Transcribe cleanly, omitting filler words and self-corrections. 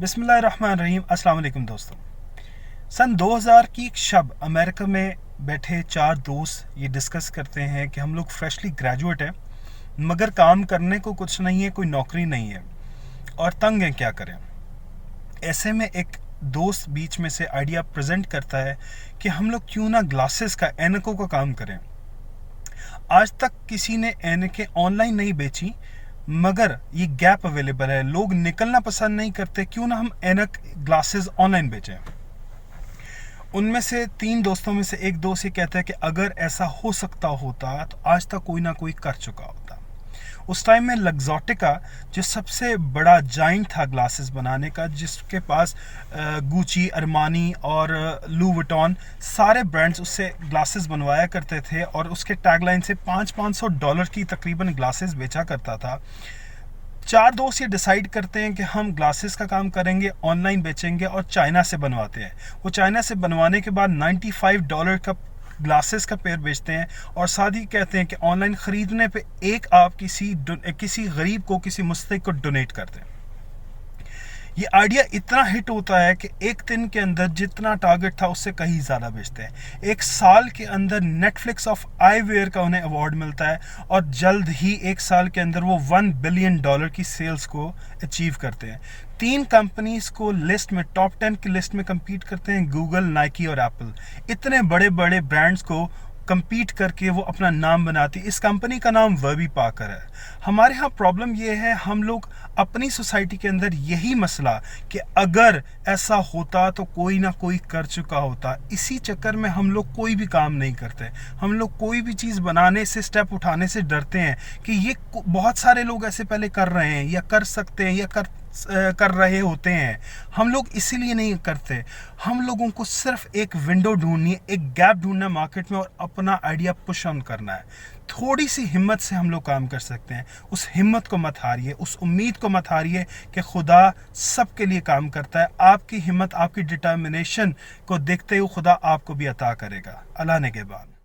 बिस्मिल्लाहिर्रहमानिर्रहीम। अस्सलाम वालेकुम दोस्तों। सन 2000 की एक शब अमेरिका में बैठे चार दोस्त ये डिस्कस करते हैं कि हम लोग फ्रेशली ग्रेजुएट हैं मगर काम करने को कुछ नहीं है, कोई नौकरी नहीं है और तंग हैं, क्या करें। ऐसे में एक दोस्त बीच में से आइडिया प्रेजेंट करता है कि हम लोग क्यों ना ग्लासेस का, ऐनकों का काम करें। आज तक किसी ने ऐनकें ऑनलाइन नहीं बेची मगर ये गैप अवेलेबल है, लोग निकलना पसंद नहीं करते, क्यों ना हम ऐनक ग्लासेस ऑनलाइन बेचें। उनमें से तीन दोस्तों में से एक दोस्त ये कहता है कि अगर ऐसा हो सकता होता तो आज तक कोई ना कोई कर चुका होता। उस टाइम में लग्जोटिका जो सबसे बड़ा जाइंट था ग्लासेस बनाने का, जिसके पास गुची, अरमानी और लू विटॉन सारे ब्रांड्स उससे ग्लासेस बनवाया करते थे और उसके टैगलाइन से $500 की तकरीबन ग्लासेस बेचा करता था। चार दोस्त ये डिसाइड करते हैं कि हम ग्लासेस का काम करेंगे, ऑनलाइन बेचेंगे और चाइना से बनवाते हैं। वो चाइना से बनवाने के बाद $95 का ग्लासेस का पेयर बेचते हैं और साथ ही कहते हैं कि ऑनलाइन ख़रीदने पे एक आप किसी गरीब को, किसी मुस्तहिक को डोनेट कर दें। ये आइडिया इतना हिट होता है कि एक दिन के अंदर जितना टारगेट था उससे कहीं ज़्यादा बेचते हैं। एक साल के अंदर नेटफ्लिक्स ऑफ आईवेयर का उन्हें अवार्ड मिलता है और जल्द ही एक साल के अंदर वो $1 बिलियन की सेल्स को अचीव करते हैं। तीन कंपनीज को लिस्ट में, टॉप 10 की लिस्ट में compete करते हैं, गूगल, नाइकी और एप्पल। इतने बड़े बड़े ब्रांड्स को compete करके वो अपना नाम बनाती। इस कंपनी का नाम वर्बी पाकर है। हमारे यहाँ प्रॉब्लम ये है, हम लोग अपनी सोसाइटी के अंदर यही मसला कि अगर ऐसा होता तो कोई ना कोई कर चुका होता, इसी चक्कर में हम लोग कोई भी काम नहीं करते। हम लोग कोई भी चीज़ बनाने से, स्टेप उठाने से डरते हैं कि ये बहुत सारे लोग ऐसे पहले कर रहे हैं या कर सकते हैं या कर रहे होते हैं। हम लोग इसीलिए नहीं करते। हम लोगों को सिर्फ एक विंडो ढूंढनी है, एक गैप ढूंढना है मार्केट में और अपना आइडिया पुश ऑन करना है। थोड़ी सी हिम्मत से हम लोग काम कर सकते हैं। उस हिम्मत को मत हारिए, उस उम्मीद को मत हारिए कि खुदा सबके लिए काम करता है। आपकी हिम्मत, आपकी डिटर्मिनेशन को देखते हुए खुदा आपको भी अता करेगा। अल्लाह ने के बाद।